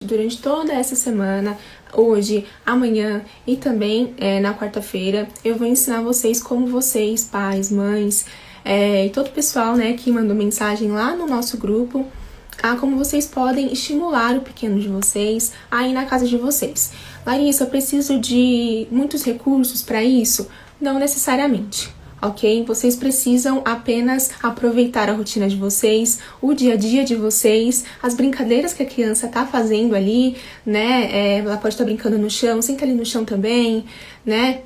Durante toda essa semana, hoje, amanhã e também na quarta-feira, eu vou ensinar vocês como vocês, pais, mães e todo o pessoal, né, que mandou mensagem lá no nosso grupo, a como vocês podem estimular o pequeno de vocês aí na casa de vocês. Larissa, eu preciso de muitos recursos para isso? Não necessariamente. Ok? Vocês precisam apenas aproveitar a rotina de vocês, o dia a dia de vocês, as brincadeiras que a criança tá fazendo ali, né? Ela pode estar brincando no chão, senta ali no chão também, né?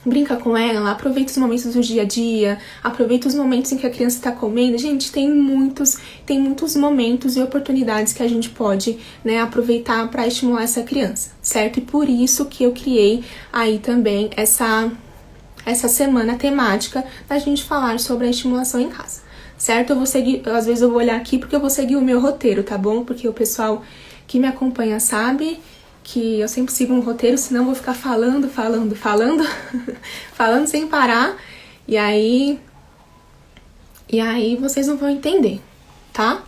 Brinca com ela, aproveita os momentos do dia a dia, aproveita os momentos em que a criança tá comendo. Gente, tem muitos momentos e oportunidades que a gente pode, né, aproveitar para estimular essa criança, certo? E por isso que eu criei aí também essa semana temática da gente falar sobre a estimulação em casa, certo? Eu vou seguir, às vezes eu vou olhar aqui porque eu vou seguir o meu roteiro, tá bom? Porque o pessoal que me acompanha sabe que eu sempre sigo um roteiro, senão eu vou ficar falando falando sem parar, e aí vocês não vão entender, tá?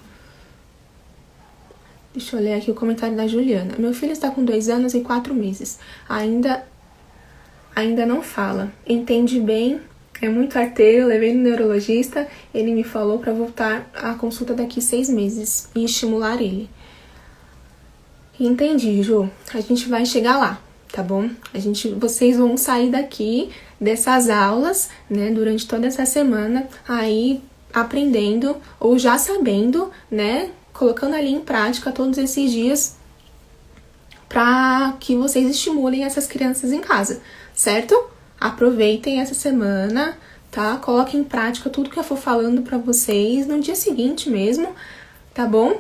Deixa eu ler aqui o comentário da Juliana. Meu filho está com 2 anos e 4 meses. Ainda não fala. Entende bem, é muito arteiro, levei no neurologista, ele me falou para voltar à consulta daqui 6 meses e estimular ele. Entendi, Ju. A gente vai chegar lá, tá bom? Vocês vão sair daqui dessas aulas, né, durante toda essa semana, aí aprendendo ou já sabendo, né, colocando ali em prática todos esses dias para que vocês estimulem essas crianças em casa, certo? Aproveitem essa semana, tá? Coloquem em prática tudo que eu for falando para vocês no dia seguinte mesmo, tá bom?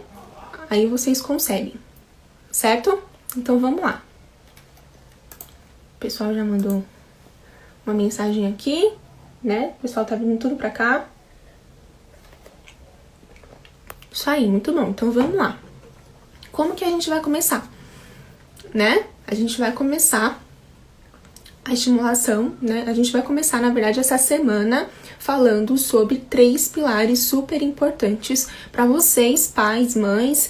Aí vocês conseguem, certo? Então vamos lá. O pessoal já mandou uma mensagem aqui, né? O pessoal tá vindo tudo pra cá. Isso aí, muito bom. Então vamos lá. Como que a gente vai começar? Né? A gente vai começar a estimulação, né? A gente vai começar, na verdade, essa semana falando sobre 3 pilares super importantes para vocês, pais, mães,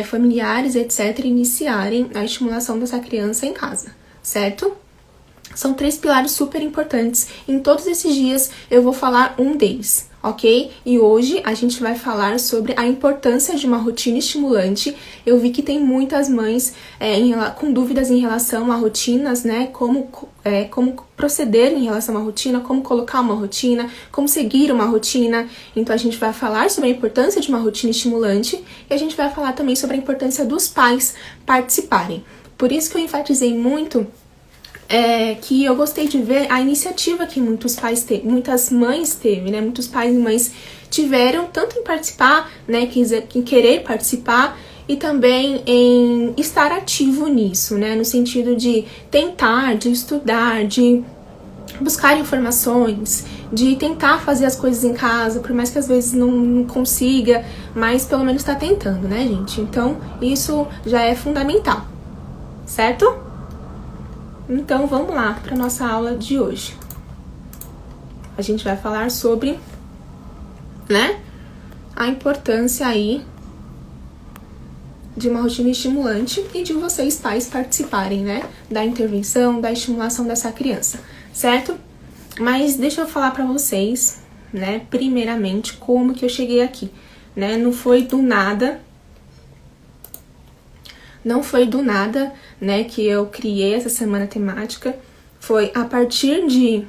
familiares, etc., iniciarem a estimulação dessa criança em casa, certo? São 3 pilares super importantes. Em todos esses dias eu vou falar um deles, ok? E hoje a gente vai falar sobre a importância de uma rotina estimulante. Eu vi que tem muitas mães com dúvidas em relação a rotinas, né? Como proceder em relação à rotina, como colocar uma rotina, como seguir uma rotina. Então a gente vai falar sobre a importância de uma rotina estimulante e a gente vai falar também sobre a importância dos pais participarem. Por isso que eu enfatizei muito que eu gostei de ver a iniciativa que muitas mães teve, né? Muitos pais e mães tiveram, tanto em participar, né? Em querer participar e também em estar ativo nisso, né? No sentido de tentar, de estudar, de buscar informações, de tentar fazer as coisas em casa, por mais que às vezes não consiga, mas pelo menos tá tentando, né, gente? Então, isso já é fundamental, certo? Então, vamos lá para nossa aula de hoje. A gente vai falar sobre, né, a importância aí de uma rotina estimulante e de vocês, pais, participarem, né, da intervenção, da estimulação dessa criança, certo? Mas deixa eu falar para vocês, né, primeiramente, como que eu cheguei aqui, né? Não foi do nada, né, que eu criei essa semana temática. Foi a partir de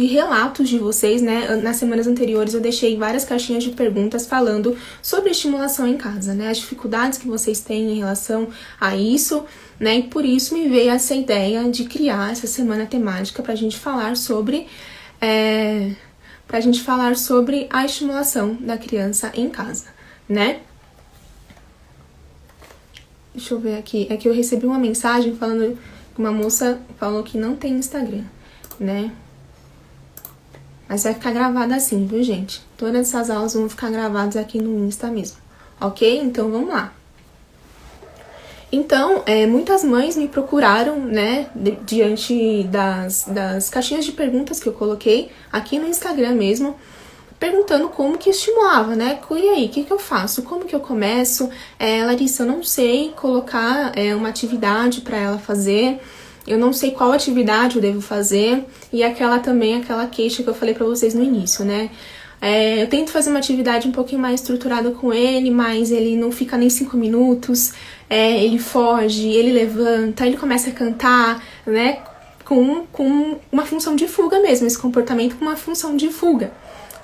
relatos de vocês, né? Nas semanas anteriores eu deixei várias caixinhas de perguntas falando sobre estimulação em casa, né? As dificuldades que vocês têm em relação a isso, né? E por isso me veio essa ideia de criar essa semana temática pra gente falar sobre a estimulação da criança em casa, né? Deixa eu ver aqui. É que eu recebi uma mensagem falando que uma moça falou que não tem Instagram, né? Mas vai ficar gravada assim, viu, gente? Todas essas aulas vão ficar gravadas aqui no Insta mesmo, ok? Então, vamos lá. Então, muitas mães me procuraram, né, diante das caixinhas de perguntas que eu coloquei aqui no Instagram mesmo, perguntando como que estimulava, né? E aí, o que eu faço? Como que eu começo? Larissa, eu não sei colocar uma atividade para ela fazer, eu não sei qual atividade eu devo fazer, e aquela queixa que eu falei pra vocês no início, né? Eu tento fazer uma atividade um pouquinho mais estruturada com ele, mas ele não fica nem 5 minutos, ele foge, ele levanta, ele começa a cantar, né? Com uma função de fuga mesmo, esse comportamento com uma função de fuga,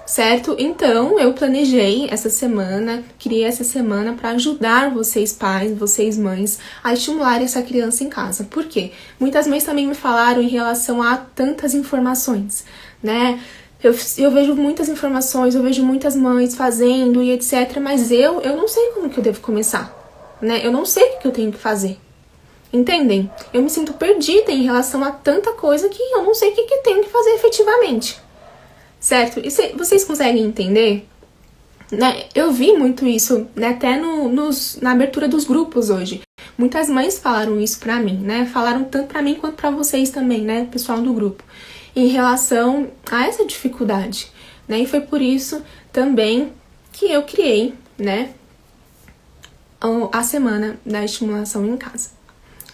certo? Então, eu planejei essa semana, criei essa semana para ajudar vocês pais, vocês mães, a estimular essa criança em casa. Por quê? Muitas mães também me falaram em relação a tantas informações, né? Eu vejo muitas informações, eu vejo muitas mães fazendo e etc, mas eu não sei como que eu devo começar, né? Eu não sei o que eu tenho que fazer. Entendem? Eu me sinto perdida em relação a tanta coisa que eu não sei o que tenho que fazer efetivamente. Certo? E vocês conseguem entender? Né? Eu vi muito isso, né? Até na abertura dos grupos hoje. Muitas mães falaram isso pra mim, né? Falaram tanto pra mim quanto pra vocês também, né? Pessoal do grupo. Em relação a essa dificuldade, né? E foi por isso também que eu criei, né? A semana da estimulação em casa.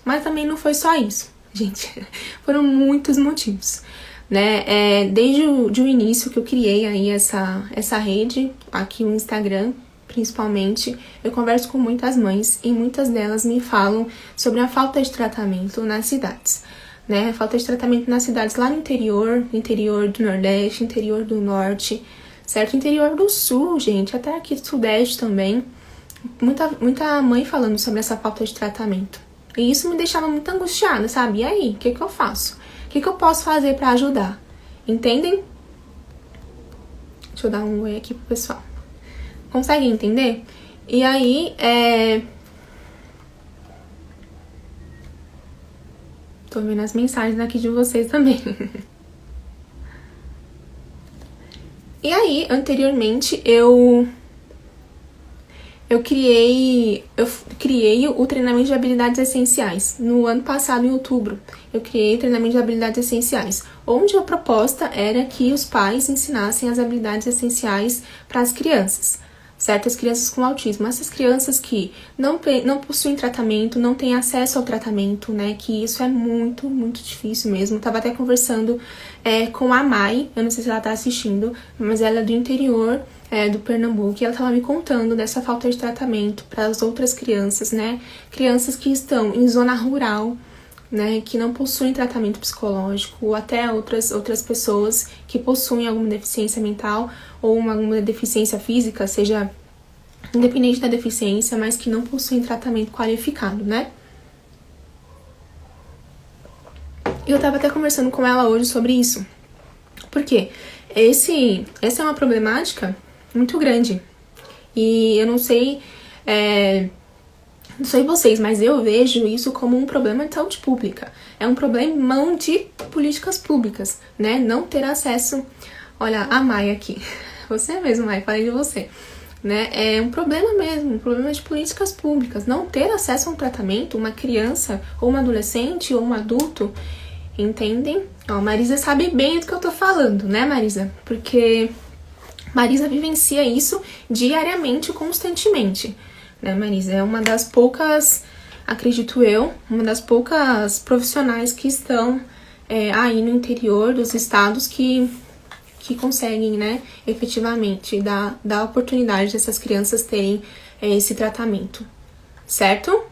Mas também não foi só isso, gente. Foram muitos motivos, né? Desde o início que eu criei aí essa rede, aqui no Instagram, principalmente, eu converso com muitas mães e muitas delas me falam sobre a falta de tratamento nas cidades, né? Falta de tratamento nas cidades lá no interior do Nordeste, interior do Norte, certo? Interior do Sul, gente, até aqui do Sudeste também. Muita mãe falando sobre essa falta de tratamento. E isso me deixava muito angustiada, sabe? E aí, o que eu faço? O que eu posso fazer pra ajudar? Entendem? Deixa eu dar um oi aqui pro pessoal. Conseguem entender? E aí, tô vendo as mensagens aqui de vocês também. E aí, anteriormente, eu criei o treinamento de habilidades essenciais. No ano passado, em outubro, eu criei o treinamento de habilidades essenciais, onde a proposta era que os pais ensinassem as habilidades essenciais para as crianças, certo? As crianças com autismo. Essas crianças que não possuem tratamento, não têm acesso ao tratamento, né? Que isso é muito, muito difícil mesmo. Eu tava até conversando com a Mai, eu não sei se ela tá assistindo, mas ela é do interior do Pernambuco, e ela tava me contando dessa falta de tratamento para as outras crianças, né? Crianças que estão em zona rural, né? Que não possuem tratamento psicológico, ou até outras pessoas que possuem alguma deficiência mental ou alguma deficiência física, seja independente da deficiência, mas que não possuem tratamento qualificado, né? E eu tava até conversando com ela hoje sobre isso. Porque essa é uma problemática muito grande. E eu não sei vocês, mas eu vejo isso como um problema de saúde pública. É um problemão de políticas públicas, né? Não ter acesso... Olha, a Mai aqui. Você mesmo, Mai, falei de você. Né? É um problema mesmo, um problema de políticas públicas. Não ter acesso a um tratamento, uma criança, ou um adolescente, ou um adulto, entendem? Ó, Marisa sabe bem do que eu tô falando, né, Marisa? Porque Marisa vivencia isso diariamente, constantemente. Né, Marisa? É uma das poucas, acredito eu, uma das poucas profissionais que estão aí no interior dos estados que conseguem, né, efetivamente dar oportunidade dessas crianças terem esse tratamento, certo?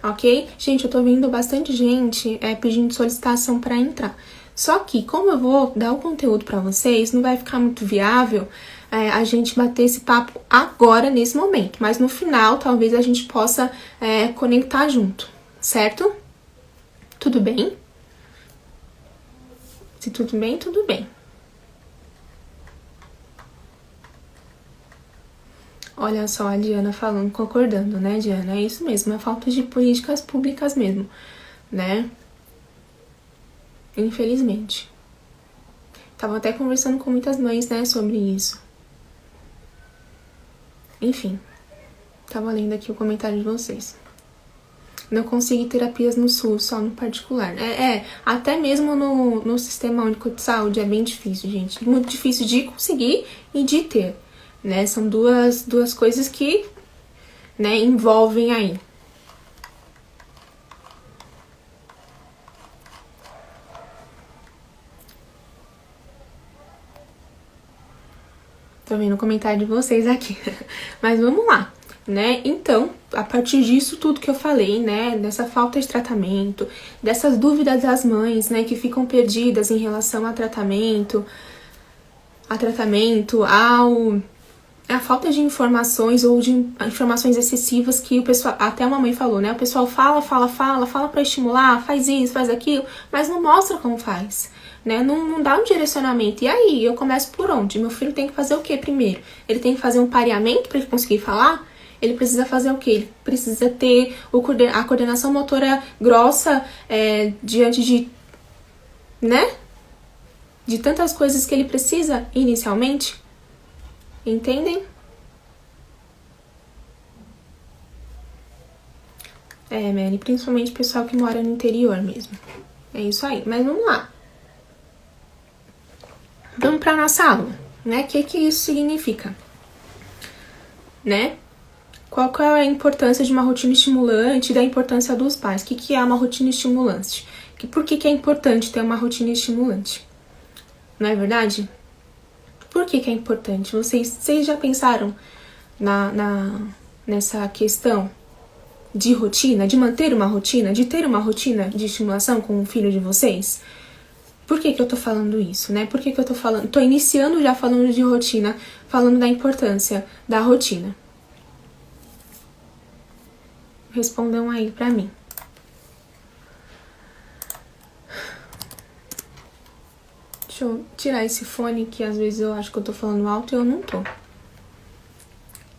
Ok? Gente, eu tô vendo bastante gente pedindo solicitação para entrar. Só que, como eu vou dar o conteúdo para vocês, não vai ficar muito viável a gente bater esse papo agora, nesse momento. Mas no final, talvez a gente possa conectar junto, certo? Tudo bem? Se tudo bem, tudo bem. Olha só a Diana falando, concordando, né, Diana? É isso mesmo, é falta de políticas públicas mesmo, né? Infelizmente. Tava até conversando com muitas mães, né, sobre isso. Enfim, tava lendo aqui o comentário de vocês. não consigo terapias no SUS, só no particular. Até mesmo no Sistema Único de Saúde é bem difícil, gente. Muito difícil de conseguir e de ter, né? São duas coisas que, né, envolvem aí. Tô vendo o comentário de vocês aqui. Mas vamos lá, né? Então, a partir disso tudo que eu falei, né, dessa falta de tratamento, dessas dúvidas das mães, né, que ficam perdidas em relação a tratamento, a falta de informações ou de informações excessivas que o pessoal, até uma mãe falou, né, o pessoal fala pra estimular, faz isso, faz aquilo, mas não mostra como faz, né, não dá um direcionamento. E aí, eu começo por onde? Meu filho tem que fazer o que primeiro? Ele tem que fazer um pareamento para ele conseguir falar? Ele precisa fazer o quê? Ele precisa ter a coordenação motora grossa diante de, né, de tantas coisas que ele precisa inicialmente. Entendem? Mary, principalmente o pessoal que mora no interior mesmo. É isso aí. Mas vamos lá. Vamos para nossa aula, né? O que isso significa? Né? Qual é a importância de uma rotina estimulante e da importância dos pais? O que é uma rotina estimulante? Por que é importante ter uma rotina estimulante? Não é verdade? Por que é importante? Vocês já pensaram nessa questão de rotina, de manter uma rotina, de ter uma rotina de estimulação com o filho de vocês? Por que eu tô falando isso, né? Por que eu tô falando? Tô iniciando já falando de rotina, falando da importância da rotina. Respondam aí pra mim. Deixa eu tirar esse fone que às vezes eu acho que eu tô falando alto e eu não tô.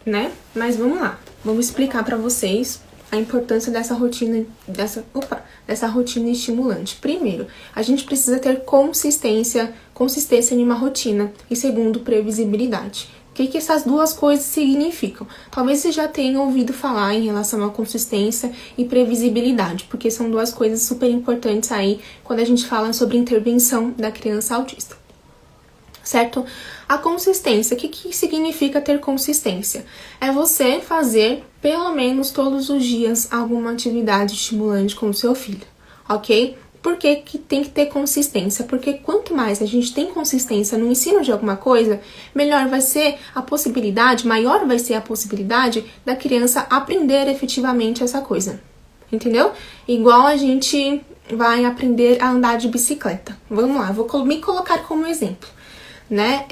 Né? Mas vamos lá. Vamos explicar pra vocês a importância dessa rotina, dessa rotina estimulante. Primeiro, a gente precisa ter consistência em uma rotina. E segundo, previsibilidade. O que essas duas coisas significam? Talvez você já tenha ouvido falar em relação à consistência e previsibilidade, porque são duas coisas super importantes aí quando a gente fala sobre intervenção da criança autista. Certo? A consistência, o que significa ter consistência? É você fazer, pelo menos todos os dias, alguma atividade estimulante com o seu filho, ok? Por que tem que ter consistência? Porque quanto mais a gente tem consistência no ensino de alguma coisa, maior vai ser a possibilidade da criança aprender efetivamente essa coisa. Entendeu? Igual a gente vai aprender a andar de bicicleta. Vamos lá, vou me colocar como exemplo. Né?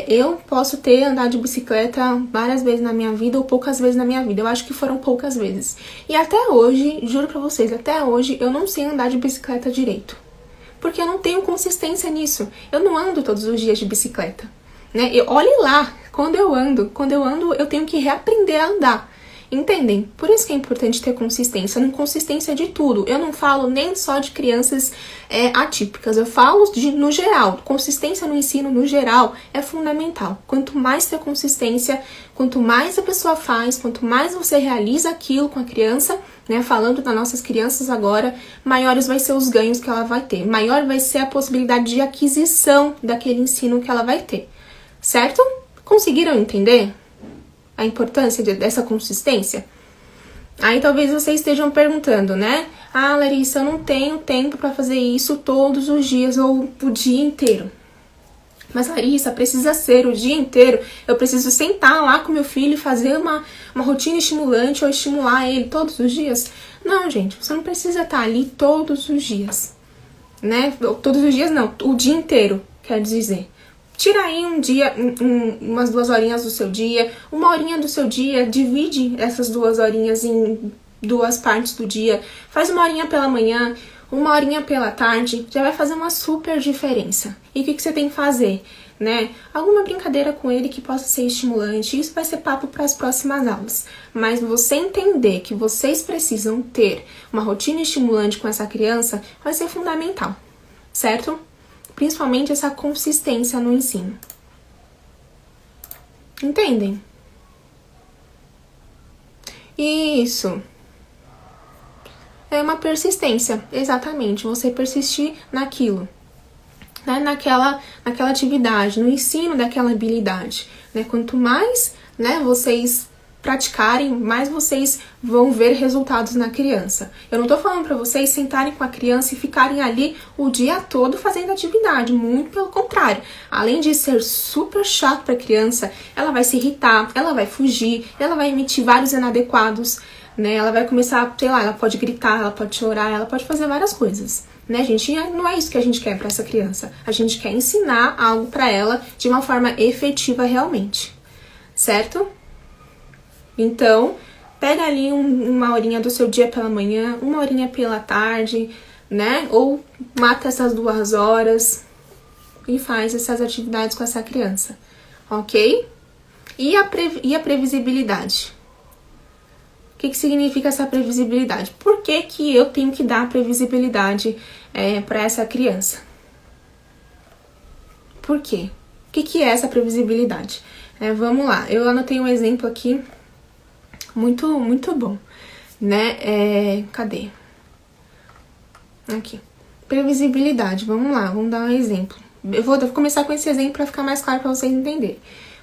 Eu posso ter andado de bicicleta várias vezes na minha vida ou poucas vezes na minha vida. Eu acho que foram poucas vezes. E até hoje, juro pra vocês, até hoje eu não sei andar de bicicleta direito. Porque eu não tenho consistência nisso. Eu não ando todos os dias de bicicleta. Né? Olhe lá, quando eu ando eu tenho que reaprender a andar. Entendem? Por isso que é importante ter consistência, consistência de tudo. Eu não falo nem só de crianças atípicas, eu falo no geral. Consistência no ensino, no geral, é fundamental. Quanto mais ter consistência, quanto mais a pessoa faz, quanto mais você realiza aquilo com a criança, né, falando das nossas crianças agora, maiores vai ser os ganhos que ela vai ter. Maior vai ser a possibilidade de aquisição daquele ensino que ela vai ter. Certo? Conseguiram entender a importância dessa consistência? Aí talvez vocês estejam perguntando, né? Ah, Larissa, eu não tenho tempo para fazer isso todos os dias ou o dia inteiro. Mas Larissa, precisa ser o dia inteiro? Eu preciso sentar lá com meu filho e fazer uma rotina estimulante ou estimular ele todos os dias? Não, gente, você não precisa estar ali todos os dias, né? Todos os dias não, o dia inteiro, quer dizer. Tira aí um dia, umas 2 horinhas do seu dia, 1 horinha do seu dia, divide essas 2 horinhas em 2 partes do dia, faz 1 horinha pela manhã, 1 horinha pela tarde, já vai fazer uma super diferença. E o que você tem que fazer? Né? Alguma brincadeira com ele que possa ser estimulante, isso vai ser papo para as próximas aulas. Mas você entender que vocês precisam ter uma rotina estimulante com essa criança vai ser fundamental, certo? Principalmente essa consistência no ensino. Entendem? Isso. É uma persistência, exatamente, você persistir naquilo, né? Naquela atividade, no ensino daquela habilidade, né? Quanto mais, né, vocês praticarem, mais vocês vão ver resultados na criança. Eu não tô falando para vocês sentarem com a criança e ficarem ali o dia todo fazendo atividade, muito pelo contrário. Além de ser super chato para a criança, ela vai se irritar, ela vai fugir, ela vai emitir vários inadequados, né? Ela vai começar, sei lá, ela pode gritar, ela pode chorar, ela pode fazer várias coisas, né, gente? E não é isso que a gente quer para essa criança. A gente quer ensinar algo para ela de uma forma efetiva realmente, certo? Então, pega ali uma horinha do seu dia pela manhã, uma horinha pela tarde, né? Ou mata essas 2 horas e faz essas atividades com essa criança, ok? E a previsibilidade? O que significa essa previsibilidade? Por que que eu tenho que dar previsibilidade para essa criança? Por quê? O que é essa previsibilidade? Vamos lá, eu anotei um exemplo aqui muito bom, né? Cadê? Aqui. Previsibilidade, vamos lá, vamos dar um exemplo. Eu vou começar com esse exemplo para ficar mais claro para vocês entenderem.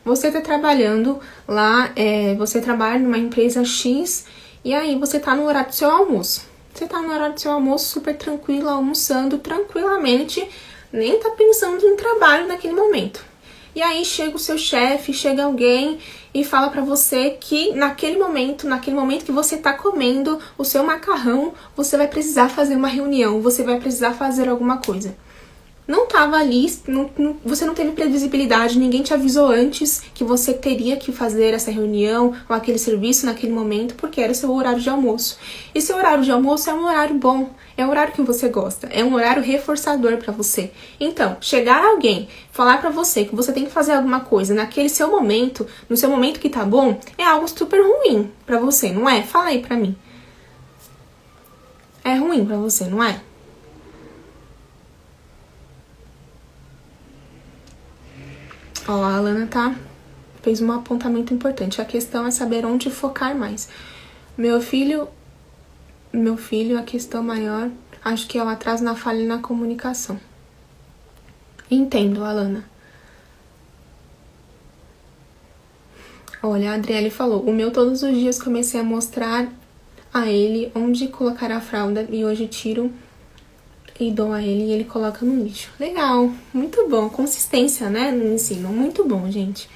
Você tá trabalhando lá, você trabalha numa empresa X e aí você tá no horário do seu almoço. Você tá no horário do seu almoço super tranquilo, almoçando tranquilamente, nem tá pensando em trabalho naquele momento. E aí chega o seu chefe, chega alguém e fala pra você que naquele momento que você tá comendo o seu macarrão, você vai precisar fazer uma reunião, você vai precisar fazer alguma coisa. Não tava ali, você não teve previsibilidade, ninguém te avisou antes que você teria que fazer essa reunião ou aquele serviço naquele momento, porque era o seu horário de almoço. E seu horário de almoço é um horário bom, é um horário que você gosta, é um horário reforçador pra você. Então, chegar alguém, falar pra você que você tem que fazer alguma coisa naquele seu momento, no seu momento que tá bom, é algo super ruim pra você, não é? Fala aí pra mim. É ruim pra você, não é? Ó, a Alana fez um apontamento importante. A questão é saber onde focar mais. Meu filho, a questão maior, acho que é o atraso na falha e na comunicação. Entendo, Alana. Olha, a Adriele falou, o meu todos os dias comecei a mostrar a ele onde colocar a fralda e hoje tiro e dou a ele e ele coloca no lixo. Legal, muito bom. Consistência, né, no ensino. Muito bom, gente.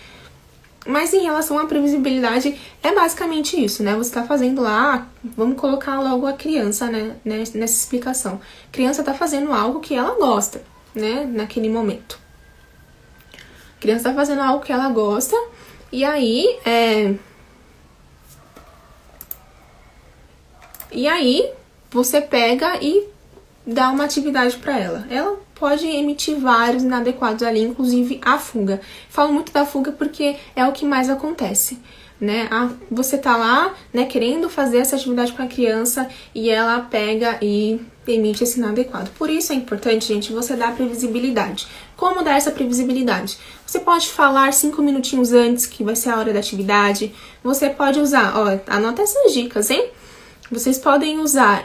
Mas em relação à previsibilidade, é basicamente isso, né? Você tá fazendo lá, vamos colocar logo a criança, né, nessa explicação. A criança tá fazendo algo que ela gosta, né, naquele momento. A criança tá fazendo algo que ela gosta, e aí, você pega e dá uma atividade para ela. Ela pode emitir vários inadequados ali, inclusive a fuga. Falo muito da fuga porque é o que mais acontece, né? Você tá lá, né, querendo fazer essa atividade com a criança e ela pega e emite esse inadequado. Por isso é importante, gente, você dar previsibilidade. Como dar essa previsibilidade? Você pode falar 5 minutinhos antes, que vai ser a hora da atividade. Você pode usar, ó, anota essas dicas, hein? Vocês podem usar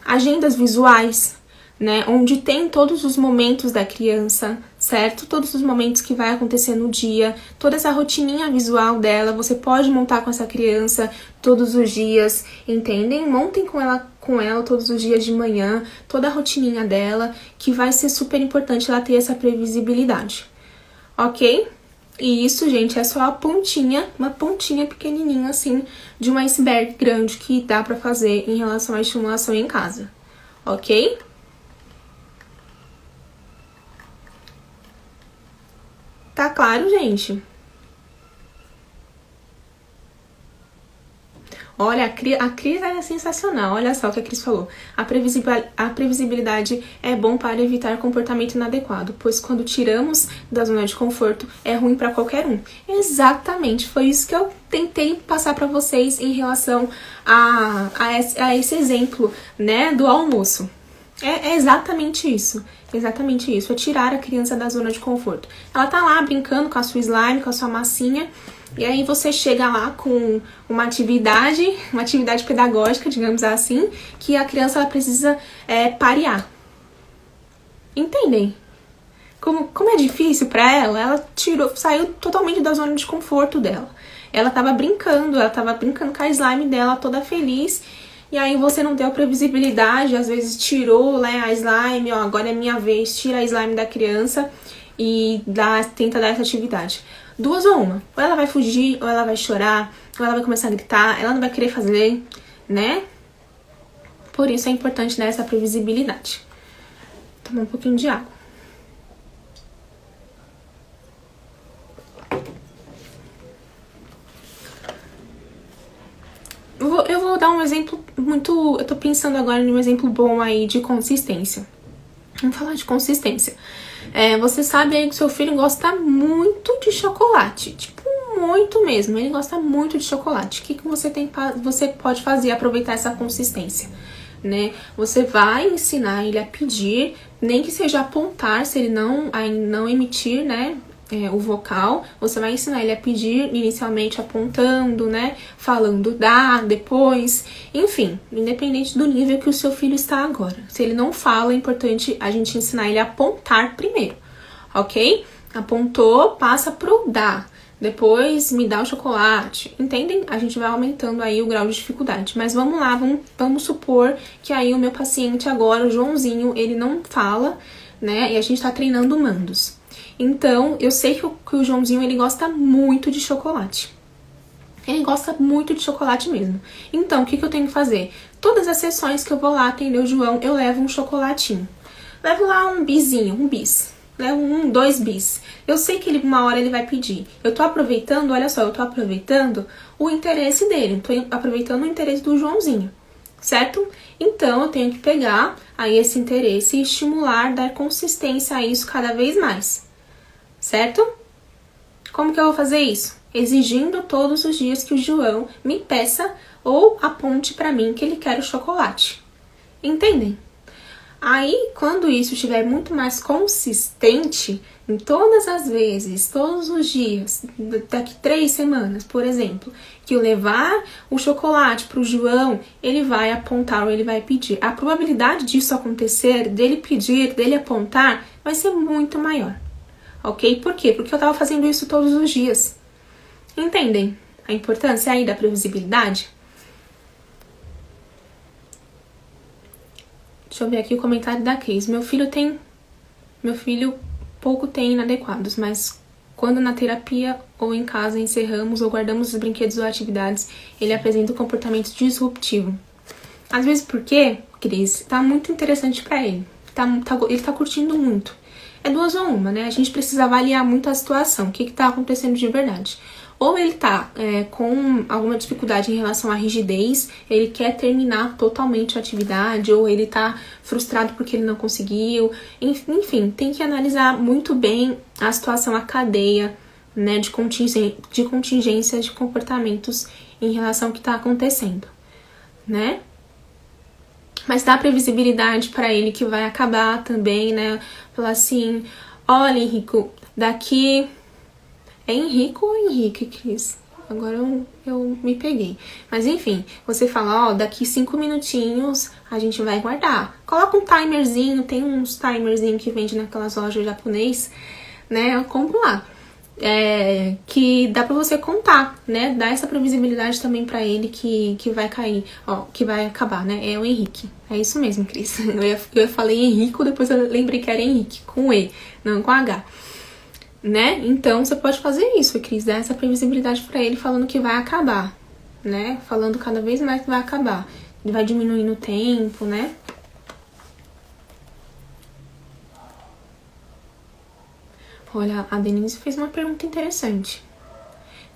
agendas visuais, né, onde tem todos os momentos da criança, certo? Todos os momentos que vai acontecer no dia, toda essa rotininha visual dela, você pode montar com essa criança todos os dias, entendem? Montem com ela todos os dias de manhã, toda a rotininha dela, que vai ser super importante ela ter essa previsibilidade, ok? E isso, gente, é só a pontinha, uma pontinha pequenininha, assim, de um iceberg grande que dá pra fazer em relação à estimulação em casa, ok? Tá claro, gente? Olha, a Cris é sensacional. Olha só o que a Cris falou. A previsibilidade é bom para evitar comportamento inadequado, pois quando tiramos da zona de conforto, é ruim para qualquer um. Exatamente, foi isso que eu tentei passar para vocês em relação a esse exemplo, né, do almoço. É exatamente isso. Exatamente isso. É tirar a criança da zona de conforto. Ela tá lá brincando com a sua slime, com a sua massinha. E aí você chega lá com uma atividade pedagógica, digamos assim, que a criança ela precisa parear. Entendem? Como é difícil pra ela saiu totalmente da zona de conforto dela. Ela tava brincando com a slime dela, toda feliz. E aí você não deu a previsibilidade, às vezes tirou, né, a slime, ó, agora é minha vez, tira a slime da criança e tenta dar essa atividade. Duas ou uma. Ou ela vai fugir, ou ela vai chorar, ou ela vai começar a gritar, ela não vai querer fazer, né? Por isso é importante dar essa previsibilidade. Tomar um pouquinho de água. Eu vou dar um exemplo eu tô pensando agora em um exemplo bom aí de consistência. Vamos falar de consistência. Você sabe aí que seu filho gosta muito de chocolate. Tipo, muito mesmo. Ele gosta muito de chocolate. O que você pode fazer? Aproveitar essa consistência, né? Você vai ensinar ele a pedir, nem que seja apontar, se ele não emitir, né? O vocal, você vai ensinar ele a pedir inicialmente apontando, né, falando dá, depois, enfim, independente do nível que o seu filho está agora. Se ele não fala, é importante a gente ensinar ele a apontar primeiro, ok? Apontou, passa pro dá, depois me dá o chocolate, entendem? A gente vai aumentando aí o grau de dificuldade, mas vamos lá, vamos supor que aí o meu paciente agora, o Joãozinho, ele não fala, né, e a gente tá treinando mandos. Então, eu sei que o Joãozinho, ele gosta muito de chocolate. Ele gosta muito de chocolate mesmo. Então, o que eu tenho que fazer? Todas as sessões que eu vou lá atender o João, eu levo um chocolatinho. Levo lá um bis. Levo 2 bis. Eu sei que uma hora ele vai pedir. Eu tô aproveitando, olha só, eu tô aproveitando o interesse dele. Tô aproveitando o interesse do Joãozinho, certo? Então, eu tenho que pegar aí esse interesse e estimular, dar consistência a isso cada vez mais. Certo? Como que eu vou fazer isso? Exigindo todos os dias que o João me peça ou aponte para mim que ele quer o chocolate. Entendem? Aí, quando isso estiver muito mais consistente, em todas as vezes, todos os dias, daqui 3 semanas, por exemplo, que eu levar o chocolate para o João, ele vai apontar ou ele vai pedir. A probabilidade disso acontecer, dele pedir, dele apontar, vai ser muito maior. Ok? Por quê? Porque eu tava fazendo isso todos os dias. Entendem a importância aí da previsibilidade? Deixa eu ver aqui o comentário da Cris. Meu filho pouco tem inadequados, mas quando na terapia ou em casa encerramos ou guardamos os brinquedos ou atividades, ele apresenta um comportamento disruptivo. Às vezes porque, Cris, tá muito interessante pra ele. Ele tá curtindo muito. É 2 ou 1, né? A gente precisa avaliar muito a situação, o que tá acontecendo de verdade. Ou ele tá com alguma dificuldade em relação à rigidez, ele quer terminar totalmente a atividade, ou ele tá frustrado porque ele não conseguiu. Enfim, tem que analisar muito bem a situação, a cadeia, né, de contingência de comportamentos em relação ao que tá acontecendo, né? Mas dá previsibilidade para ele que vai acabar também, né? Falar assim, olha, Henrico, daqui... É Henrico ou Henrique, Cris? Agora eu me peguei. Mas enfim, você fala, ó, daqui 5 minutinhos a gente vai guardar. Coloca um timerzinho, tem uns timerzinhos que vende naquelas lojas japonês, né? Eu compro lá. Que dá pra você contar, né? Dá essa previsibilidade também pra ele que vai cair, ó, que vai acabar, né? É o Henrique. É isso mesmo, Cris. Eu falei Henrico, depois eu lembrei que era Henrique, com E, não com H. Né? Então, você pode fazer isso, Cris, dar essa previsibilidade pra ele falando que vai acabar, né? Falando cada vez mais que vai acabar. Ele vai diminuindo o tempo, né? Olha, a Denise fez uma pergunta interessante.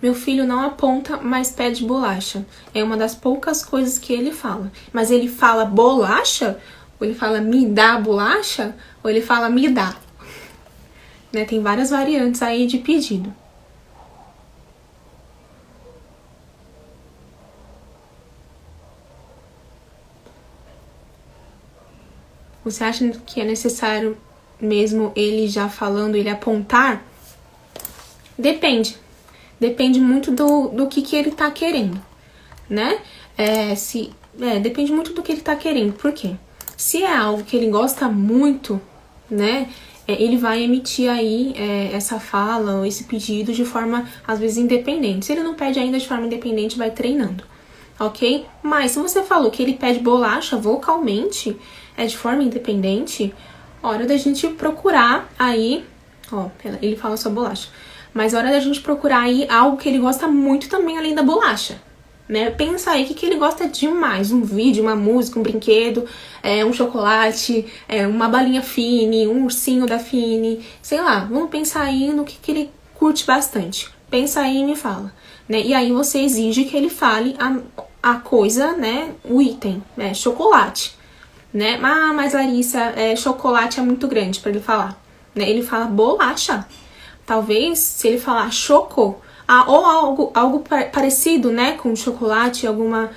Meu filho não aponta, mas pede bolacha. É uma das poucas coisas que ele fala. Mas ele fala bolacha? Ou ele fala me dá bolacha? Ou ele fala me dá? Né? Tem várias variantes aí de pedido. Você acha que é necessário mesmo ele já falando, ele apontar? Depende. Depende muito do que ele tá querendo, né? Depende muito do que ele tá querendo. Por quê? Se é algo que ele gosta muito, né? Ele vai emitir aí essa fala ou esse pedido de forma, às vezes, independente. Se ele não pede ainda de forma independente, vai treinando, ok? Mas se você falou que ele pede bolacha vocalmente, de forma independente, hora da gente procurar aí, ó, ele fala só bolacha, mas hora da gente procurar aí algo que ele gosta muito também, além da bolacha, né? Pensa aí que ele gosta demais, um vídeo, uma música, um brinquedo, um chocolate, uma balinha Fini, um ursinho da Fini, sei lá, vamos pensar aí no que ele curte bastante. Pensa aí e me fala, né? E aí você exige que ele fale a coisa, né? O item, né? Chocolate, né? Ah, mas Larissa, chocolate é muito grande pra ele falar, né? Ele fala bolacha. Talvez, se ele falar choco, ou algo parecido, né, com chocolate, alguma,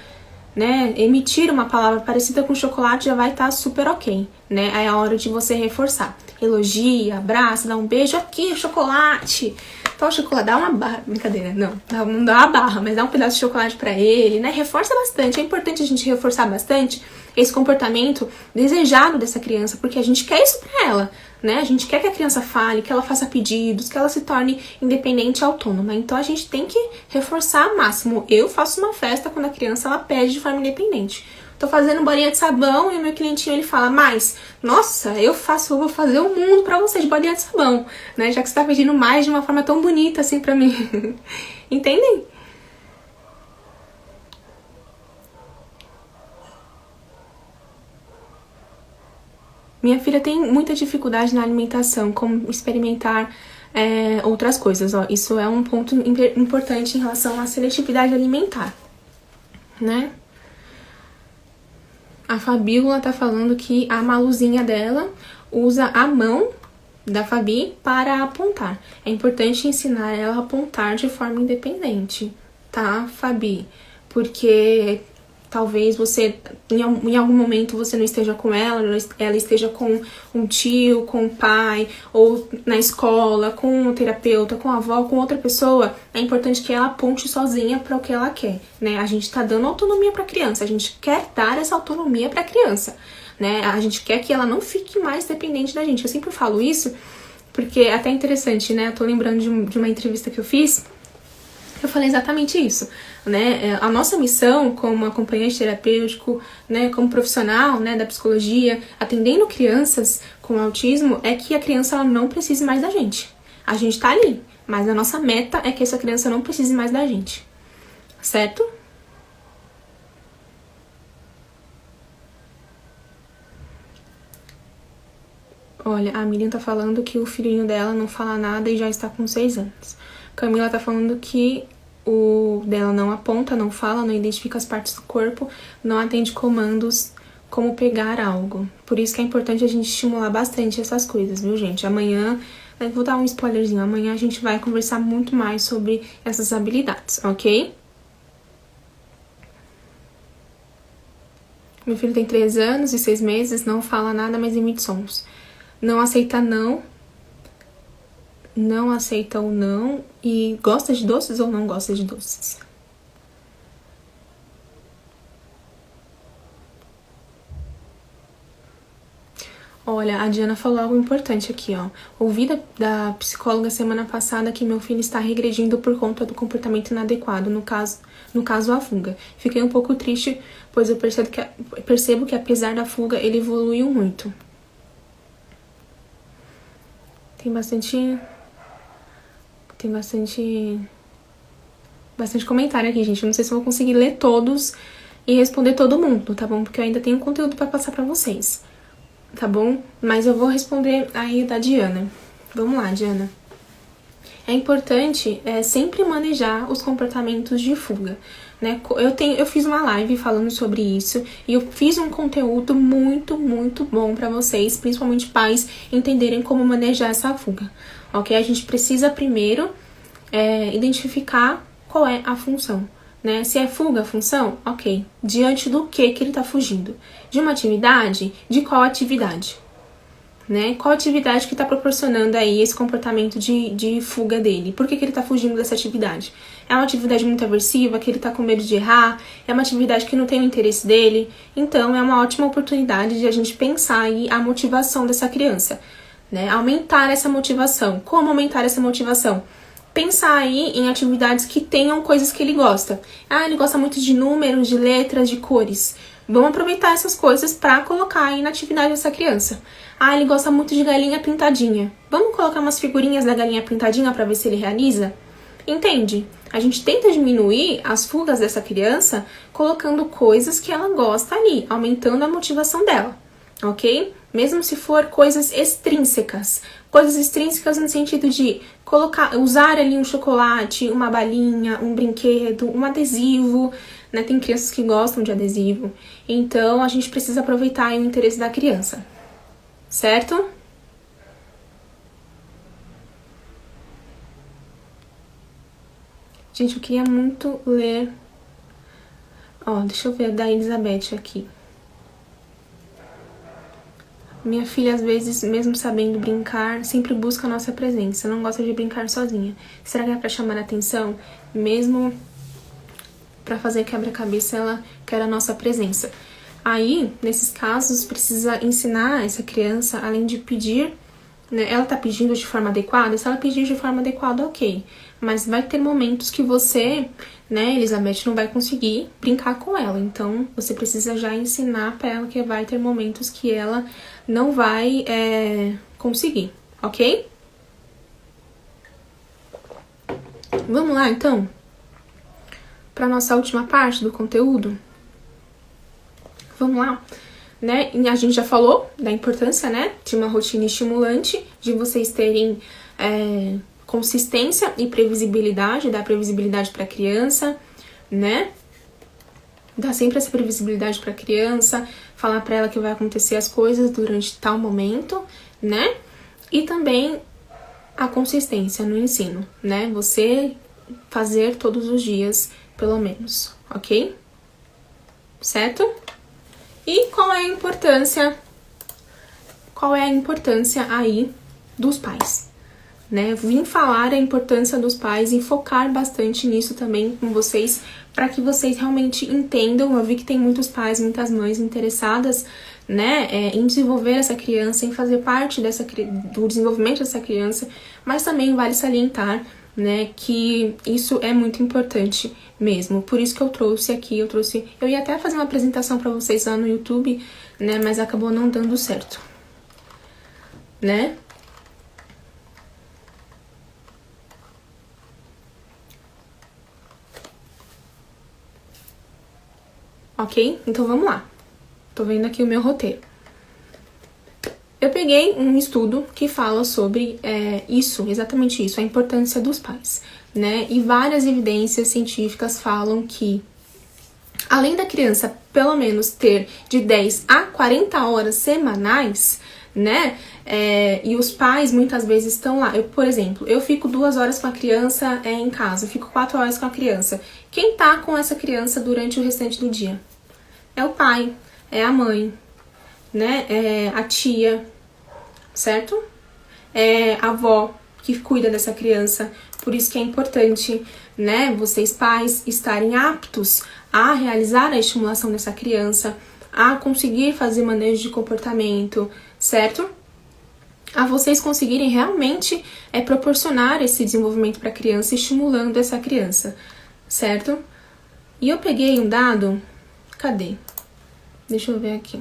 né, emitir uma palavra parecida com chocolate já vai estar super ok, né? Aí é a hora de você reforçar. Elogia, abraça, dá um beijo aqui, chocolate. Então, chocolate, dá uma barra, brincadeira, não dá uma barra, mas dá um pedaço de chocolate pra ele, né? Reforça bastante, é importante a gente reforçar bastante esse comportamento desejado dessa criança, porque a gente quer isso pra ela, né? A gente quer que a criança fale, que ela faça pedidos, que ela se torne independente e autônoma. Então a gente tem que reforçar ao máximo. Eu faço uma festa quando a criança ela pede de forma independente. Tô fazendo bolinha de sabão e o meu clientinho ele fala, mas, nossa, eu vou fazer o mundo pra você de bolinha de sabão, né? Já que você tá pedindo mais de uma forma tão bonita assim pra mim. Entendem? Minha filha tem muita dificuldade na alimentação, como experimentar outras coisas. Ó. Isso é um ponto importante em relação à seletividade alimentar, né? A Fabíola tá falando que a Maluzinha dela usa a mão da Fabi para apontar. É importante ensinar ela a apontar de forma independente, tá, Fabi? Porque talvez você, em algum momento, você não esteja com ela esteja com um tio, com um pai, ou na escola, com um terapeuta, com a avó, com outra pessoa. É importante que ela aponte sozinha para o que ela quer, né? A gente tá dando autonomia para a criança, a gente quer dar essa autonomia para a criança, né? A gente quer que ela não fique mais dependente da gente. Eu sempre falo isso porque é até interessante, né? Eu tô lembrando de uma entrevista que eu fiz. Eu falei exatamente isso, né? A nossa missão como acompanhante terapêutico, né, como profissional, né, da psicologia, atendendo crianças com autismo, é que a criança ela não precise mais da gente. A gente tá ali, mas a nossa meta é que essa criança não precise mais da gente, certo? Olha, a Miriam tá falando que o filhinho dela não fala nada e já está com 6 anos. Camila tá falando que o dela não aponta, não fala, não identifica as partes do corpo, não atende comandos como pegar algo. Por isso que é importante a gente estimular bastante essas coisas, viu, gente? Amanhã, vou dar um spoilerzinho, amanhã a gente vai conversar muito mais sobre essas habilidades, ok? Meu filho tem 3 anos e 6 meses, não fala nada, mas emite sons. Não aceita não aceita o não e gosta de doces ou não gosta de doces. Olha, a Diana falou algo importante aqui, ó. Ouvi da psicóloga semana passada que meu filho está regredindo por conta do comportamento inadequado, no caso a fuga. Fiquei um pouco triste, pois eu percebo que apesar da fuga, ele evoluiu muito. Tem bastante comentário aqui, gente. Eu não sei se eu vou conseguir ler todos e responder todo mundo, tá bom? Porque eu ainda tenho conteúdo pra passar pra vocês, tá bom? Mas eu vou responder aí da Diana. Vamos lá, Diana. É importante sempre manejar os comportamentos de fuga, né? Eu fiz uma live falando sobre isso e eu fiz um conteúdo muito, muito bom pra vocês, principalmente pais, entenderem como manejar essa fuga, ok? A gente precisa primeiro identificar qual é a função, né? Se é fuga, função, ok. Diante do que ele tá fugindo? De uma atividade? De qual atividade? Né? Qual atividade que está proporcionando aí esse comportamento de fuga dele? Por que ele está fugindo dessa atividade? É uma atividade muito aversiva, que ele está com medo de errar? É uma atividade que não tem o interesse dele? Então, é uma ótima oportunidade de a gente pensar aí a motivação dessa criança, né? Aumentar essa motivação. Como aumentar essa motivação? Pensar aí em atividades que tenham coisas que ele gosta. Ah, ele gosta muito de números, de letras, de cores. Vamos aproveitar essas coisas para colocar aí na atividade dessa criança. Ah, ele gosta muito de galinha pintadinha. Vamos colocar umas figurinhas da galinha pintadinha para ver se ele realiza? Entende? A gente tenta diminuir as fugas dessa criança colocando coisas que ela gosta ali, aumentando a motivação dela, ok? Mesmo se for coisas extrínsecas. Coisas extrínsecas no sentido de usar ali um chocolate, uma balinha, um brinquedo, um adesivo, né? Tem crianças que gostam de adesivo. Então, a gente precisa aproveitar aí o interesse da criança. Certo? Gente, eu queria muito ler... Ó, deixa eu ver da Elizabeth aqui. Minha filha, às vezes, mesmo sabendo brincar, sempre busca a nossa presença. Não gosta de brincar sozinha. Será que é pra chamar a atenção? Mesmo pra fazer quebra-cabeça, ela quer a nossa presença. Aí, nesses casos, precisa ensinar essa criança, além de pedir, né? Ela tá pedindo de forma adequada? Se ela pedir de forma adequada, ok. Mas vai ter momentos que você, né, Elizabeth, não vai conseguir brincar com ela. Então, você precisa já ensinar pra ela que vai ter momentos que ela não vai conseguir, ok? Vamos lá, então, pra nossa última parte do conteúdo. Vamos lá, né? E a gente já falou da importância, né, de uma rotina estimulante, de vocês terem consistência e previsibilidade, dar previsibilidade para a criança, né? Dar sempre essa previsibilidade para a criança, falar para ela que vai acontecer as coisas durante tal momento, né? E também a consistência no ensino, né? Você fazer todos os dias, pelo menos, ok? Certo? E qual é a importância aí dos pais, né? Vim falar a importância dos pais e focar bastante nisso também com vocês, para que vocês realmente entendam. Eu vi que tem muitos pais, muitas mães interessadas, né, em desenvolver essa criança, em fazer parte do desenvolvimento dessa criança, mas também vale salientar, né, que isso é muito importante mesmo. Por isso que eu trouxe aqui, eu ia até fazer uma apresentação para vocês lá no YouTube, né, mas acabou não dando certo, né? Ok? Então vamos lá. Tô vendo aqui o meu roteiro. Eu peguei um estudo que fala sobre exatamente isso, a importância dos pais, né? E várias evidências científicas falam que, além da criança pelo menos ter de 10 a 40 horas semanais, né? E os pais muitas vezes estão lá. Por exemplo, eu fico 2 horas com a criança em casa, fico 4 horas com a criança. Quem tá com essa criança durante o restante do dia? É o pai, é a mãe, né? É a tia, certo? É a avó que cuida dessa criança. Por isso que é importante, né, vocês pais estarem aptos a realizar a estimulação dessa criança, a conseguir fazer manejo de comportamento, certo? A vocês conseguirem realmente proporcionar esse desenvolvimento para a criança, estimulando essa criança, certo? E eu peguei um dado, cadê? Deixa eu ver aqui.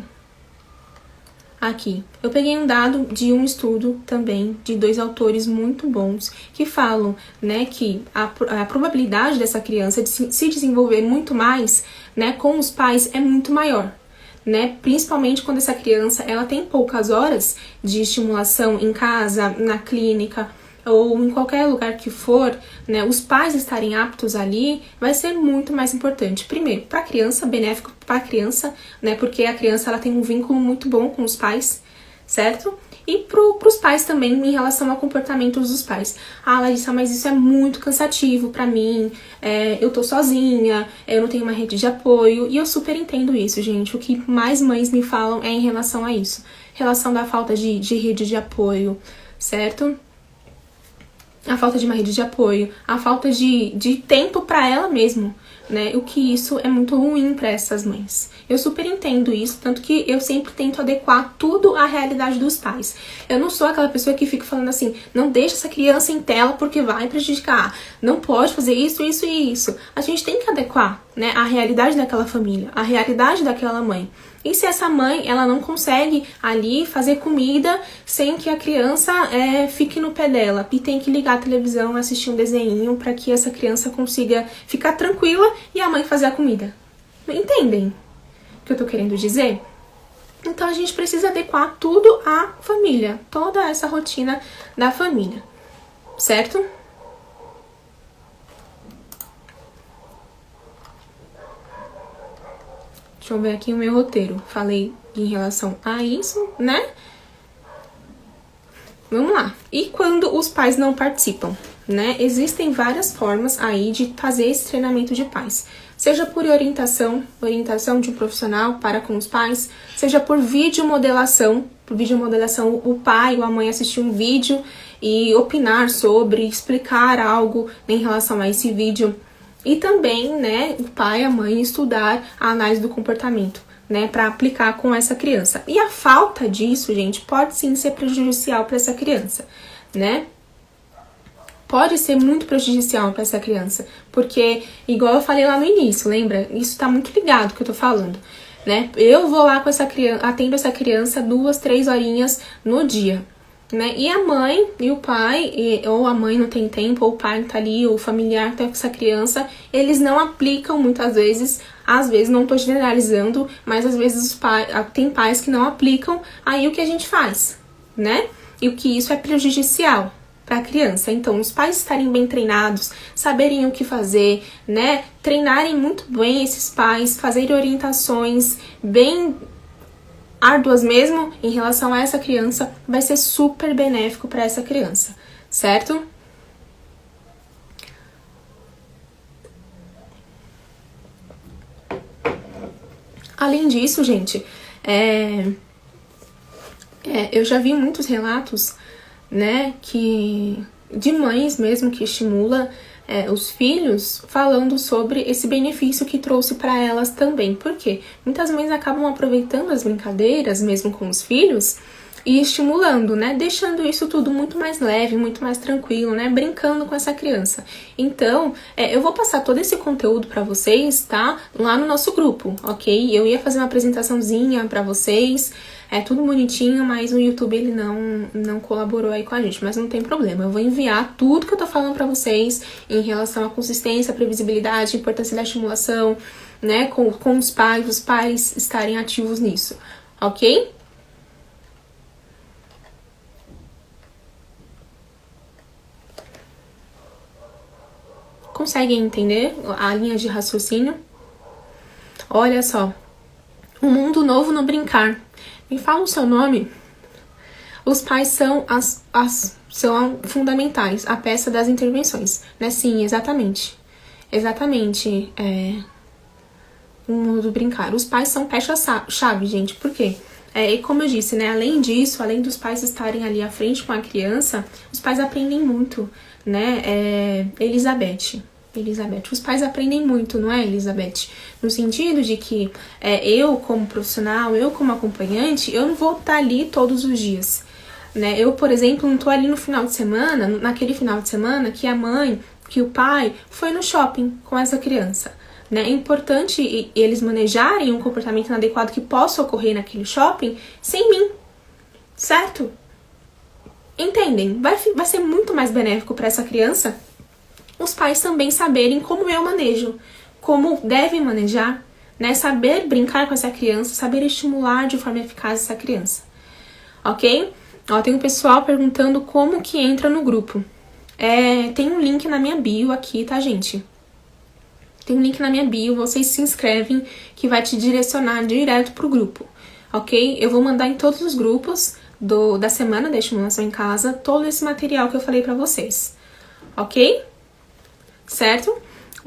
Aqui, eu peguei um dado de um estudo também, de 2 autores muito bons, que falam, né, que a probabilidade dessa criança de se desenvolver muito mais, né, com os pais é muito maior, né, principalmente quando essa criança, ela tem poucas horas de estimulação em casa, na clínica, ou em qualquer lugar que for, né, os pais estarem aptos ali, vai ser muito mais importante. Primeiro, para a criança, benéfico para a criança, né, porque a criança ela tem um vínculo muito bom com os pais, certo? E pros pais também, em relação ao comportamento dos pais. Ah, Larissa, mas isso é muito cansativo pra mim, eu tô sozinha, eu não tenho uma rede de apoio. E eu super entendo isso, gente. O que mais mães me falam é em relação a isso. Relação da falta de rede de apoio, certo? A falta de uma rede de apoio, a falta de tempo pra ela mesmo, né? O que isso é muito ruim pra essas mães. Eu super entendo isso, tanto que eu sempre tento adequar tudo à realidade dos pais. Eu não sou aquela pessoa que fica falando assim, não deixa essa criança em tela porque vai prejudicar, não pode fazer isso, isso e isso. A gente tem que adequar, né, a realidade daquela família, a realidade daquela mãe. E se essa mãe, ela não consegue ali fazer comida sem que a criança fique no pé dela e tem que ligar a televisão, assistir um desenho para que essa criança consiga ficar tranquila e a mãe fazer a comida. Entendem o que eu tô querendo dizer? Então a gente precisa adequar tudo à família, toda essa rotina da família, certo? Deixa eu ver aqui o meu roteiro. Falei em relação a isso, né? Vamos lá. E quando os pais não participam, né? Existem várias formas aí de fazer esse treinamento de pais. Seja por orientação de um profissional para com os pais, seja por videomodelação. Por videomodelação, o pai ou a mãe assistir um vídeo e opinar sobre, explicar algo em relação a esse vídeo. E também, né, o pai e a mãe estudar a análise do comportamento, né, para aplicar com essa criança. E a falta disso, gente, pode sim ser prejudicial para essa criança, né? Pode ser muito prejudicial para essa criança, porque, igual eu falei lá no início, lembra? Isso tá muito ligado que eu tô falando, né? Eu vou lá com essa criança, atendo essa criança 2, 3 horinhas no dia, né? E a mãe e o pai, ou a mãe não tem tempo, ou o pai não tá ali, ou o familiar tá com essa criança, eles não aplicam muitas vezes, às vezes, não tô generalizando, mas às vezes os pais, tem pais que não aplicam, aí o que a gente faz, né? E o que isso é prejudicial para a criança. Então, os pais estarem bem treinados, saberem o que fazer, né? Treinarem muito bem esses pais, fazerem orientações bem árduas mesmo em relação a essa criança, vai ser super benéfico para essa criança, certo? Além disso, gente, eu já vi muitos relatos, né, de mães mesmo que estimula os filhos falando sobre esse benefício que trouxe para elas também. Por quê? Muitas mães acabam aproveitando as brincadeiras mesmo com os filhos e estimulando, né, deixando isso tudo muito mais leve, muito mais tranquilo, né, brincando com essa criança. Então, eu vou passar todo esse conteúdo para vocês, tá, lá no nosso grupo, ok? Eu ia fazer uma apresentaçãozinha para vocês, tudo bonitinho, mas o YouTube ele não colaborou aí com a gente, mas não tem problema. Eu vou enviar tudo que eu tô falando pra vocês em relação à consistência, previsibilidade, importância da estimulação, né, com os pais estarem ativos nisso, ok? Conseguem entender a linha de raciocínio? Olha só, um mundo novo no brincar. Me fala o seu nome. Os pais são são fundamentais, a peça das intervenções, né? Sim, exatamente. Exatamente, o mundo do brincar. Os pais são peça-chave, gente, por quê? E como eu disse, né, além disso, além dos pais estarem ali à frente com a criança, os pais aprendem muito, né? Elizabeth, os pais aprendem muito, não é, Elizabeth? No sentido de que eu, como profissional, eu como acompanhante, eu não vou estar ali todos os dias, né? Eu, por exemplo, não tô ali no final de semana, naquele final de semana que a mãe, que o pai foi no shopping com essa criança, né? É importante eles manejarem um comportamento inadequado que possa ocorrer naquele shopping sem mim, certo? Entendem? Vai ser muito mais benéfico para essa criança os pais também saberem como eu manejo, como devem manejar, né? Saber brincar com essa criança, saber estimular de forma eficaz essa criança, ok? Ó, tem um pessoal perguntando como que entra no grupo. Tem um link na minha bio aqui, tá, gente? Tem um link na minha bio, vocês se inscrevem que vai te direcionar direto pro grupo, ok? Eu vou mandar em todos os grupos da semana da estimulação em casa, todo esse material que eu falei pra vocês, ok? Certo?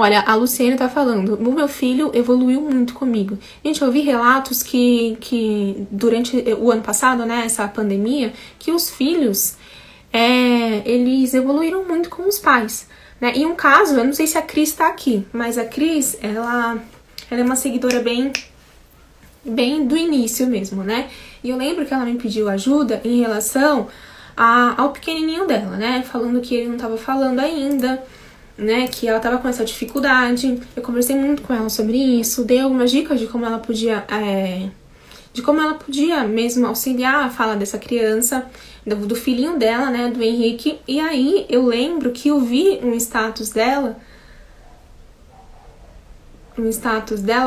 Olha, a Luciene tá falando, o meu filho evoluiu muito comigo. Gente, eu vi relatos que durante o ano passado, né, essa pandemia, que os filhos, eles evoluíram muito com os pais, né? E um caso, eu não sei se a Cris tá aqui, mas a Cris, ela é uma seguidora bem do início mesmo, né? E eu lembro que ela me pediu ajuda em relação ao pequenininho dela, né? Falando que ele não tava falando ainda, né, que ela tava com essa dificuldade. Eu conversei muito com ela sobre isso, dei algumas dicas de como ela podia mesmo auxiliar a fala dessa criança, do filhinho dela, né, do Henrique. E aí eu lembro que eu vi um status dela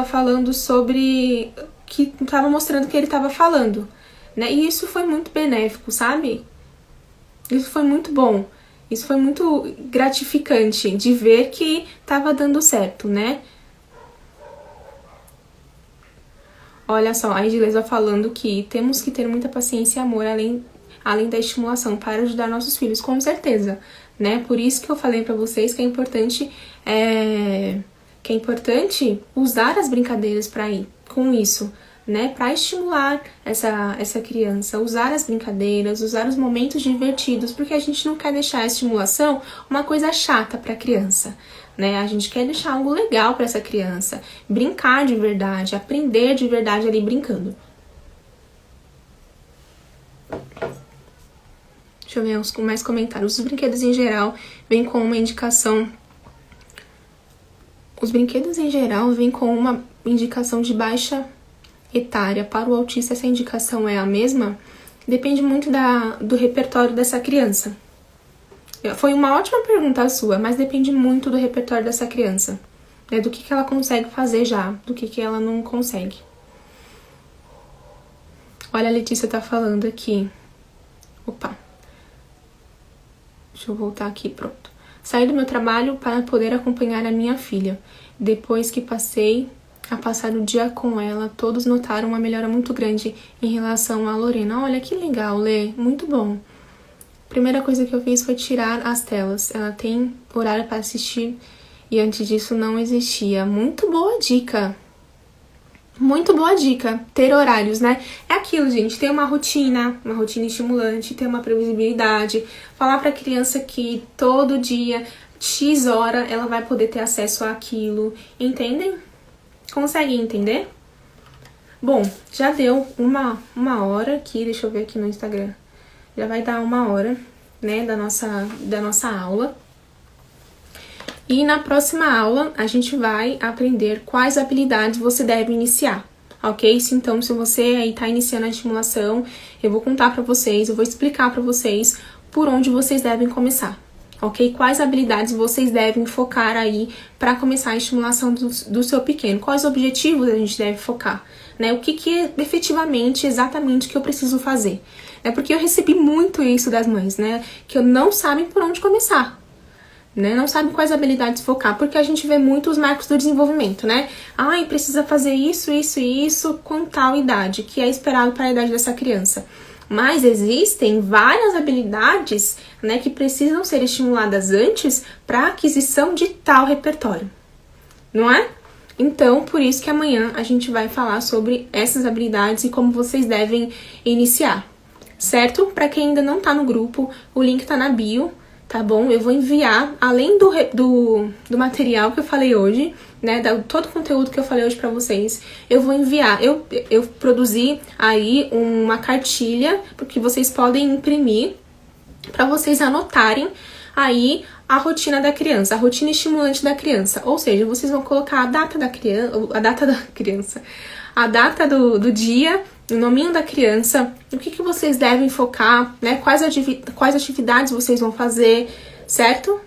falando sobre que tava mostrando que ele tava falando, né? E isso foi muito benéfico, sabe? Isso foi muito bom. Isso foi muito gratificante de ver que tava dando certo, né? Olha só, a Edileza falando que temos que ter muita paciência e amor além da estimulação para ajudar nossos filhos, com certeza, né? Por isso que eu falei pra vocês que é importante usar as brincadeiras para ir com isso, né, para estimular essa criança, usar as brincadeiras, usar os momentos divertidos, porque a gente não quer deixar a estimulação uma coisa chata para a criança, né? A gente quer deixar algo legal para essa criança, brincar de verdade, aprender de verdade ali brincando. Deixa eu ver mais comentários. Os brinquedos em geral vêm com uma indicação. Os brinquedos em geral vêm com uma indicação de baixa etária. Para o autista, essa indicação é a mesma? Depende muito do repertório dessa criança. Foi uma ótima pergunta a sua, mas depende muito do repertório dessa criança, né? Do que ela consegue fazer já, do que ela não consegue. Olha, a Letícia tá falando aqui. Opa. Deixa eu voltar aqui, pronto. Saí do meu trabalho para poder acompanhar a minha filha. Depois que passei a passar o dia com ela, todos notaram uma melhora muito grande em relação a Lorena. Olha que legal, Lê, muito bom. Primeira coisa que eu fiz foi tirar as telas. Ela tem horário para assistir e antes disso não existia. Muito boa dica. Muito boa dica, ter horários, né? É aquilo, gente, ter uma rotina estimulante, ter uma previsibilidade, falar pra criança que todo dia, X hora, ela vai poder ter acesso àquilo, entendem? Conseguem entender? Bom, já deu uma hora aqui, deixa eu ver aqui no Instagram. Já vai dar 1 hora, né, da nossa aula. E na próxima aula, a gente vai aprender quais habilidades você deve iniciar, ok? Então, se você aí tá iniciando a estimulação, eu vou contar pra vocês, eu vou explicar pra vocês por onde vocês devem começar, ok? Quais habilidades vocês devem focar aí pra começar a estimulação do seu pequeno. Quais objetivos a gente deve focar, né? O que é efetivamente, exatamente, que eu preciso fazer. É porque eu recebi muito isso das mães, né? Que não sabem por onde começar. Né? Não sabe quais habilidades focar, porque a gente vê muito os marcos do desenvolvimento, né? Ai, precisa fazer isso, isso e isso com tal idade, que é esperado para a idade dessa criança. Mas existem várias habilidades, né, que precisam ser estimuladas antes para aquisição de tal repertório, não é? Então, por isso que amanhã a gente vai falar sobre essas habilidades e como vocês devem iniciar, certo? Para quem ainda não tá no grupo, o link tá na bio. Tá bom? Eu vou enviar, além do material que eu falei hoje, né, todo o conteúdo que eu falei hoje pra vocês, eu vou enviar. Eu produzi aí uma cartilha, porque vocês podem imprimir, pra vocês anotarem aí a rotina da criança, a rotina estimulante da criança. Ou seja, vocês vão colocar a data do dia, o nominho da criança, o que vocês devem focar, né? Quais atividades vocês vão fazer, certo?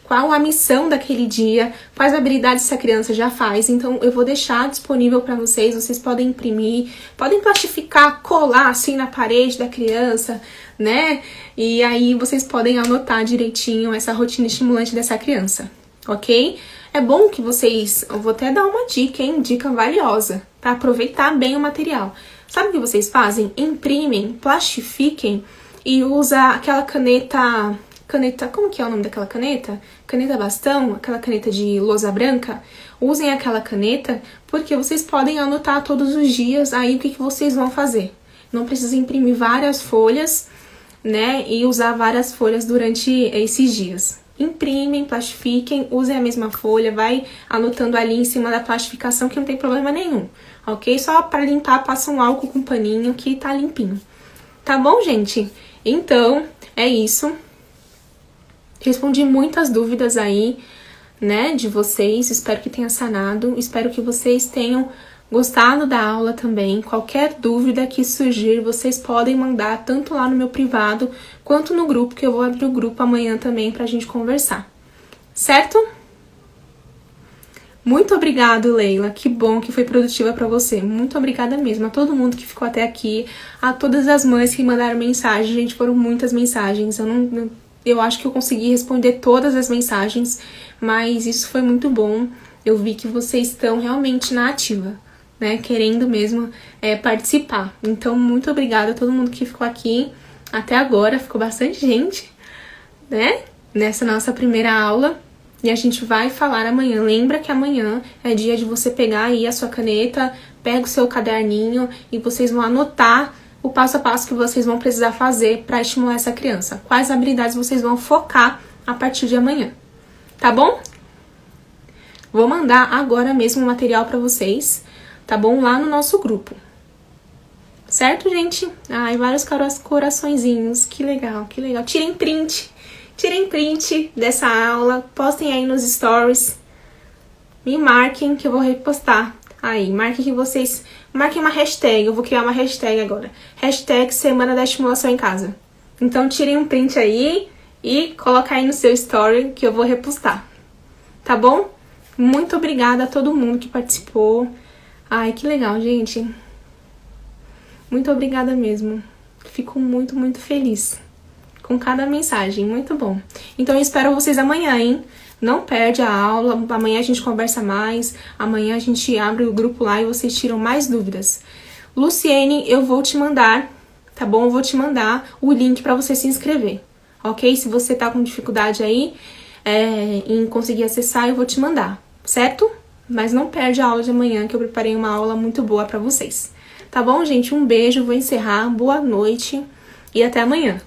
Qual a missão daquele dia, quais habilidades essa criança já faz. Então, eu vou deixar disponível para vocês podem imprimir, podem plastificar, colar assim na parede da criança, né? E aí vocês podem anotar direitinho essa rotina estimulante dessa criança, ok? É bom que vocês, eu vou até dar uma dica, hein? Dica valiosa, para aproveitar bem o material. Sabe o que vocês fazem? Imprimem, plastifiquem e usa aquela caneta, como que é o nome daquela caneta? Caneta bastão, aquela caneta de lousa branca. Usem aquela caneta, porque vocês podem anotar todos os dias aí o que vocês vão fazer. Não precisa imprimir várias folhas, né, e usar várias folhas durante esses dias. Imprimem, plastifiquem, usem a mesma folha, vai anotando ali em cima da plastificação que não tem problema nenhum, ok? Só para limpar, passa um álcool com paninho que tá limpinho. Tá bom, gente? Então, é isso. Respondi muitas dúvidas aí, né, de vocês, espero que tenha sanado, espero que vocês tenham gostado da aula também. Qualquer dúvida que surgir, vocês podem mandar tanto lá no meu privado, quanto no grupo, que eu vou abrir o grupo amanhã também pra gente conversar, certo? Muito obrigado, Leila, que bom que foi produtiva pra você, muito obrigada mesmo a todo mundo que ficou até aqui, a todas as mães que mandaram mensagem, gente, foram muitas mensagens, eu acho que eu consegui responder todas as mensagens, mas isso foi muito bom. Eu vi que vocês estão realmente na ativa, né? Querendo mesmo participar. Então, muito obrigada a todo mundo que ficou aqui até agora. Ficou bastante gente, né? Nessa nossa primeira aula. E a gente vai falar amanhã. Lembra que amanhã é dia de você pegar aí a sua caneta, pega o seu caderninho e vocês vão anotar o passo a passo que vocês vão precisar fazer para estimular essa criança. Quais habilidades vocês vão focar a partir de amanhã. Tá bom? Vou mandar agora mesmo o material para vocês, tá bom? Lá no nosso grupo. Certo, gente? Ai, vários coraçõezinhos. Que legal, que legal. Tirem print dessa aula, postem aí nos stories. Me marquem que eu vou repostar. Aí, marquem uma hashtag, eu vou criar uma hashtag agora. Hashtag Semana da Estimulação em Casa. Então, tirem um print aí e coloca aí no seu story que eu vou repostar. Tá bom? Muito obrigada a todo mundo que participou. Ai, que legal, gente. Muito obrigada mesmo. Fico muito, muito feliz com cada mensagem. Muito bom. Então, eu espero vocês amanhã, hein? Não perde a aula, amanhã a gente conversa mais, amanhã a gente abre o grupo lá e vocês tiram mais dúvidas. Luciene, eu vou te mandar, tá bom? Eu vou te mandar o link para você se inscrever, ok? Se você tá com dificuldade aí em conseguir acessar, eu vou te mandar, certo? Mas não perde a aula de amanhã, que eu preparei uma aula muito boa para vocês. Tá bom, gente? Um beijo, vou encerrar, boa noite e até amanhã.